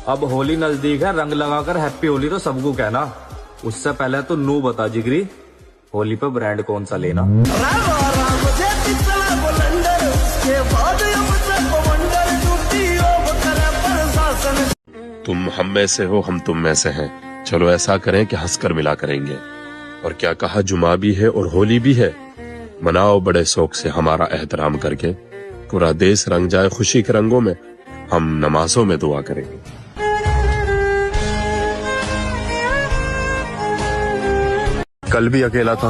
अब होली नजदीक है, रंग लगाकर हैप्पी होली तो सबको कहना। उससे पहले तो नू बता जिगरी, होली पे ब्रांड कौन सा लेना। तुम हम में से हो, हम तुम में से हैं। चलो ऐसा करें कि हंसकर मिला करेंगे। और क्या कहा, जुमा भी है और होली भी है। मनाओ बड़े शौक से हमारा एहतराम करके। पूरा देश रंग जाए खुशी के रंगों में, हम नमाजों में दुआ करेंगे। कल भी अकेला था,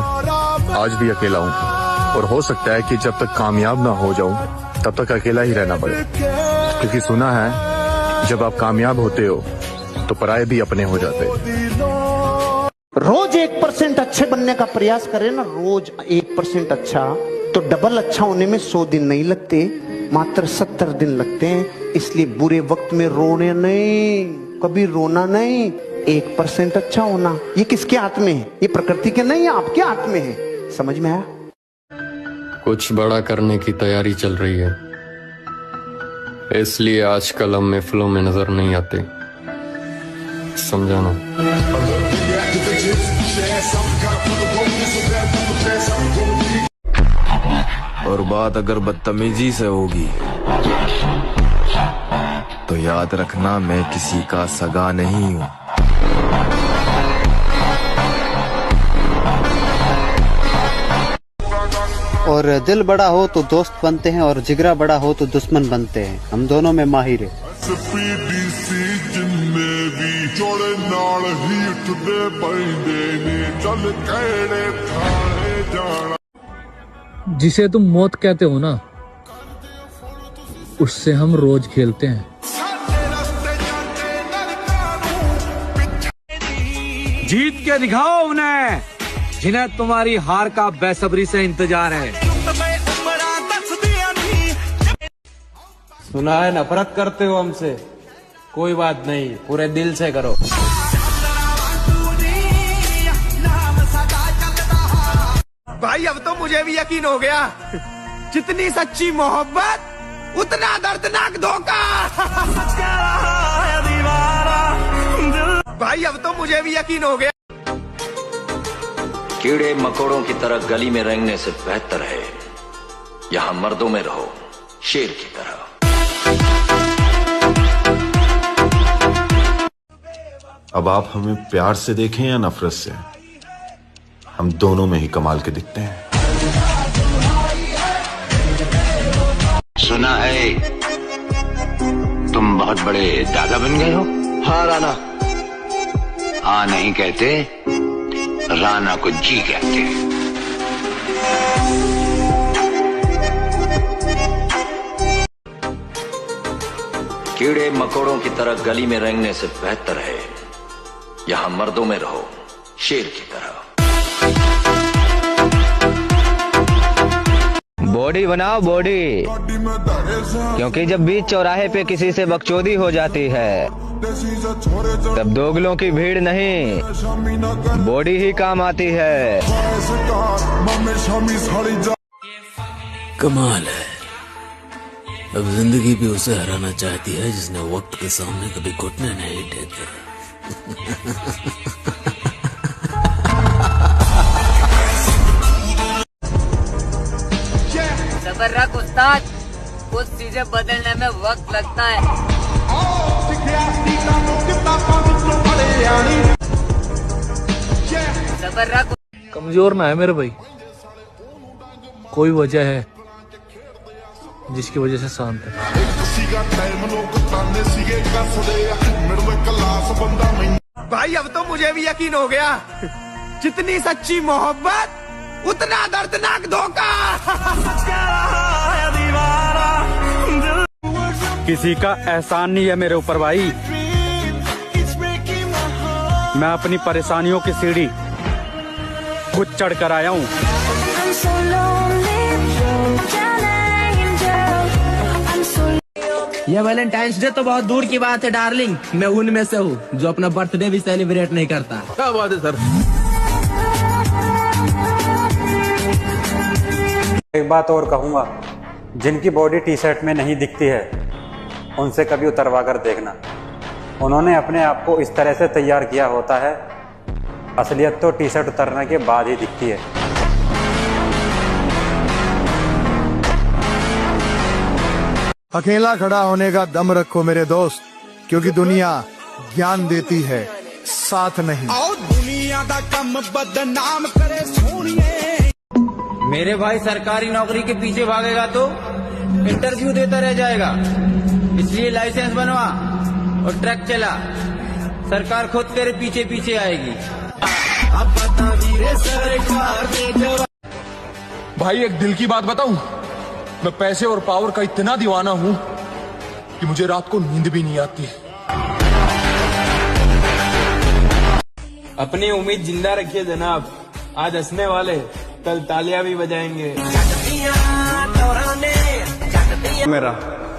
आज भी अकेला हूँ। और हो सकता है कि जब तक कामयाब ना हो जाऊं तब तक अकेला ही रहना पड़े। क्योंकि सुना है जब आप कामयाब होते हो तो पराये भी अपने हो जाते हैं। रोज 1% अच्छे बनने का प्रयास करें ना, रोज 1% अच्छा, तो डबल अच्छा होने में 100 दिन नहीं लगते, मात्र 70 दिन लगते हैं। इसलिए बुरे वक्त में रोने नहीं, कभी रोना नहीं। 1% अच्छा होना ये किसके हाथ में है? ये प्रकृति के नहीं, आपके हाथ में है। समझ में आया? कुछ बड़ा करने की तैयारी चल रही है, इसलिए आजकल हम महफिलों में नजर नहीं आते। समझाना। और बात अगर बदतमीजी से होगी तो याद रखना मैं किसी का सगा नहीं हूँ। और दिल बड़ा हो तो दोस्त बनते हैं, और जिगरा बड़ा हो तो दुश्मन बनते हैं। हम दोनों में माहिर है। जिसे तुम मौत कहते हो ना, उससे हम रोज खेलते हैं। जीत के दिखाओ उन्हें जिन्हें तुम्हारी हार का बेसब्री से इंतजार है। सुना है नफरत करते हो हमसे, कोई बात नहीं, पूरे दिल से करो। भाई अब तो मुझे भी यकीन हो गया, जितनी सच्ची मोहब्बत उतना दर्दनाक धोखा। भाई अब तो मुझे भी यकीन हो गया। कीड़े मकोड़ों की तरह गली में रेंगने से बेहतर है यहां मर्दों में रहो शेर की तरह। अब आप हमें प्यार से देखें या नफरत से, हम दोनों में ही कमाल के दिखते हैं। सुना है तुम बहुत बड़े दादा बन गए हो। हाँ राणा। हाँ नहीं कहते, राणा को जी कहते हैं। कीड़े मकोड़ों की तरह गली में रेंगने से बेहतर है यहां मर्दों में रहो शेर की तरह। बॉडी बनाओ बॉडी, क्योंकि जब बीच चौराहे पे किसी से बकचोदी हो जाती है तब दोगलों की भीड़ नहीं, बॉडी ही काम आती है। कमाल है, अब जिंदगी भी उसे हराना चाहती है जिसने वक्त के सामने कभी घुटने नहीं टेके। सबर रख उस्ताद, कुछ चीजें बदलने में वक्त लगता है। सबर रख। कमजोर ना है मेरे भाई, कोई वजह है जिसकी वजह से शांत है। भाई अब तो मुझे भी यकीन हो गया, जितनी सच्ची मोहब्बत उतना दर्दनाक धोखा। किसी का एहसान नहीं है मेरे ऊपर भाई, मैं अपनी परेशानियों की सीढ़ी खुद चढ़ कर आया हूँ। ये वैलेंटाइंस डे तो बहुत दूर की बात है डार्लिंग, मैं उनमें से हूँ जो अपना बर्थडे भी सेलिब्रेट नहीं करता। क्या बात है सर। एक बात और कहूँगा, जिनकी बॉडी टी शर्ट में नहीं दिखती है उनसे कभी उतरवा कर देखना, उन्होंने अपने आप को इस तरह से तैयार किया होता है, असलियत तो टी शर्ट उतरने के बाद ही दिखती है। अकेला खड़ा होने का दम रखो मेरे दोस्त, क्योंकि दुनिया ज्ञान देती है, साथ नहीं। दुनिया दा कम बदनाम करे सोनिए। मेरे भाई सरकारी नौकरी के पीछे भागेगा तो इंटरव्यू देता रह जाएगा, इसलिए लाइसेंस बनवा और ट्रक चला, सरकार खुद तेरे पीछे पीछे आएगी। भाई एक दिल की बात बताऊं, मैं पैसे और पावर का इतना दीवाना हूं कि मुझे रात को नींद भी नहीं आती। अपनी उम्मीद जिंदा रखिए जनाब, आज हंसने वाले कल तालियां भी बजाएंगे। मेरा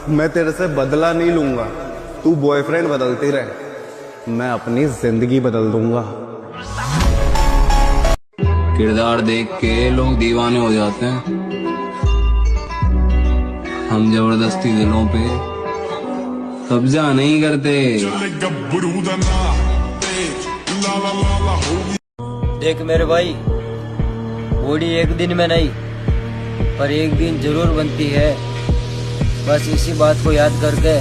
मैं तेरे से बदला नहीं लूंगा, तू बॉयफ्रेंड बदलती रहे, मैं अपनी जिंदगी बदल दूंगा। किरदार देख के लोग दीवाने हो जाते हैं, हम जबरदस्ती दिलों पे कब्जा नहीं करते। देख मेरे भाई, बॉडी एक दिन में नहीं पर एक दिन जरूर बनती है, बस इसी बात को याद करके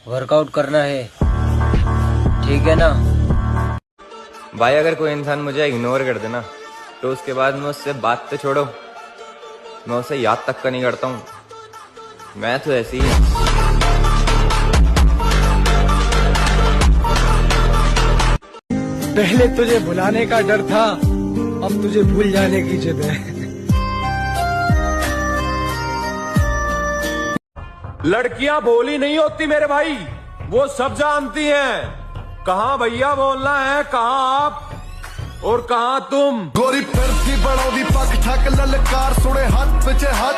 वर्कआउट करना है, ठीक है ना भाई? अगर कोई इंसान मुझे इग्नोर कर देना तो उसके बाद मैं उससे बात तो छोड़ो, मैं उसे याद तक का नहीं करता हूँ। मैं तो ऐसी ही पहले तुझे भुलाने का डर था, अब तुझे भूल जाने की जिद है। लड़कियां भोली नहीं होती मेरे भाई, वो सब जानती हैं कहाँ भैया बोलना है, कहाँ आप और कहाँ तुम। गोरी फिरती बड़ोदी पग ठक ललकार सुने हाथ पीछे हाथ।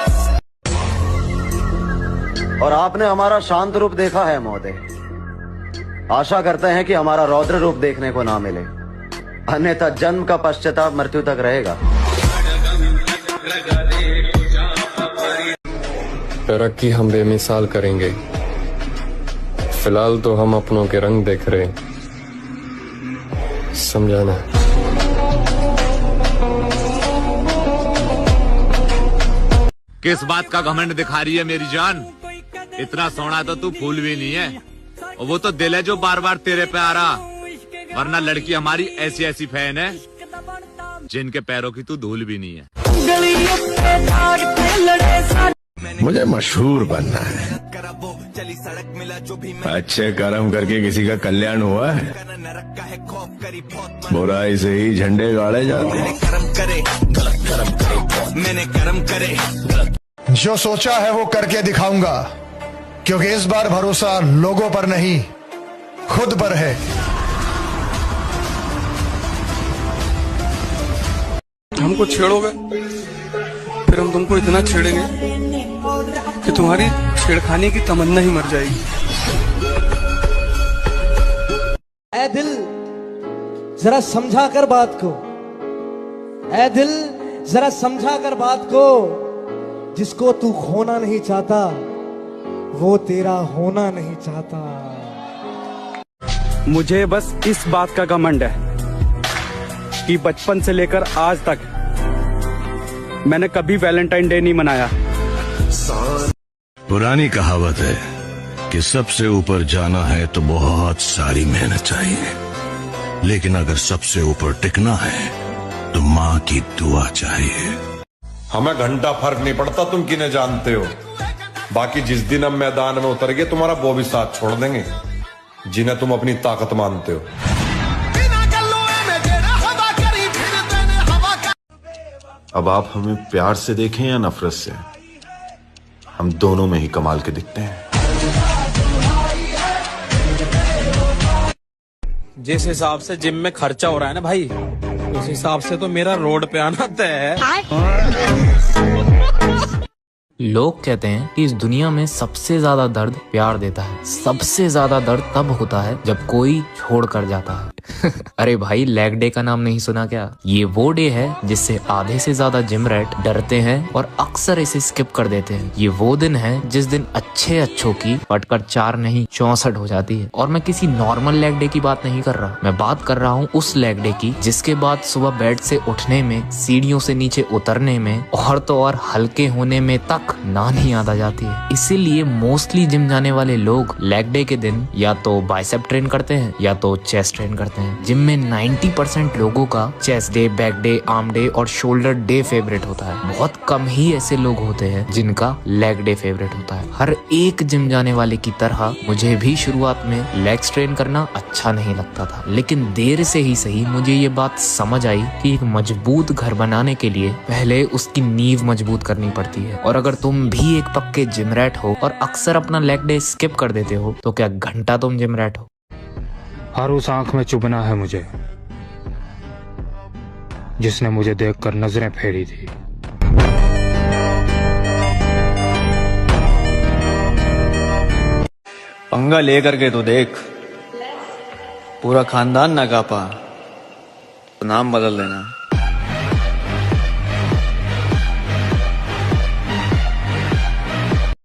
और आपने हमारा शांत रूप देखा है महोदय, आशा करते हैं कि हमारा रौद्र रूप देखने को ना मिले, अन्यथा जन्म का पश्चाताप मृत्यु तक रहेगा। तरक्की हम बेमिसाल करेंगे, फिलहाल तो हम अपनों के रंग देख रहे, समझाना। किस बात का घमंड दिखा रही है मेरी जान? इतना सोना तो तू फूल भी नहीं है, और वो तो दिल है जो बार बार तेरे पे आ रहा, वरना लड़की हमारी ऐसी ऐसी फैन है जिनके पैरों की तू धूल भी नहीं है। मुझे मशहूर बनना है, अच्छे कर्म करके किसी का कल्याण हुआ है, बुराई से ही झंडे गाड़े जाते हैं। जो सोचा है वो करके दिखाऊंगा, क्योंकि इस बार भरोसा लोगों पर नहीं खुद पर है। हमको छेड़ोगे फिर हम तुमको इतना छेड़ेंगे कि तुम्हारी छेड़खानी की तमन्ना ही मर जाएगी। ऐ दिल जरा समझा कर बात को, ऐ दिल जरा समझा कर बात को, जिसको तू खोना नहीं चाहता वो तेरा होना नहीं चाहता। मुझे बस इस बात का घमंड है कि बचपन से लेकर आज तक मैंने कभी वैलेंटाइन डे नहीं मनाया। पुरानी कहावत है कि सबसे ऊपर जाना है तो बहुत सारी मेहनत चाहिए, लेकिन अगर सबसे ऊपर टिकना है तो माँ की दुआ चाहिए। हमें घंटा फर्क नहीं पड़ता तुम किन्हें जानते हो, बाकी जिस दिन हम मैदान में उतर गए तुम्हारा वो भी साथ छोड़ देंगे जिन्हें तुम अपनी ताकत मानते हो। अब आप हमें प्यार से देखें या नफरत से, हम दोनों में ही कमाल के दिखते हैं। जिस हिसाब से जिम में खर्चा हो रहा है ना भाई, उस हिसाब से तो मेरा रोड पे आना तय है। लोग कहते हैं कि इस दुनिया में सबसे ज्यादा दर्द प्यार देता है, सबसे ज्यादा दर्द तब होता है जब कोई छोड़ कर जाता है। अरे भाई, लेग डे का नाम नहीं सुना क्या? ये वो डे है जिससे आधे से ज्यादा जिम रैट डरते हैं और अक्सर इसे स्किप कर देते हैं। ये वो दिन है जिस दिन अच्छों की पटकर 4 नहीं 64 हो जाती है। और मैं किसी नॉर्मल लेग डे की बात नहीं कर रहा, मैं बात कर रहा हूँ उस लेग डे की जिसके बाद सुबह बेड से उठने में, सीढ़ियों से नीचे उतरने में और तो और हल्के होने में तक नान ही याद आ जाती है। इसीलिए मोस्टली जिम जाने वाले लोग लेग डे के दिन या तो बाइसेप ट्रेन करते हैं या तो चेस्ट ट्रेन करते हैं। जिम में 90% लोगों का chest day, back day, arm day और शोल्डर डे फेवरेट होता है। बहुत कम ही ऐसे लोग होते हैं जिनका लेग डे फेवरेट होता है। हर एक जिम जाने वाले की तरह मुझे भी शुरुआत में लेग्स ट्रेन करना अच्छा नहीं लगता था, लेकिन देर से ही सही मुझे ये बात समझ आई कि एक मजबूत घर बनाने के लिए पहले उसकी नींव मजबूत करनी पड़ती है। और अगर तुम भी एक पक्के जिम रैट हो और अक्सर अपना लेग डे स्किप कर देते हो तो क्या घंटा तुम जिम रैट हो? हर उस आंख में चुभना है मुझे जिसने मुझे देखकर नजरें फेरी थी। पंगा लेकर के तो देख, पूरा खानदान ना कापा तो नाम बदल देना।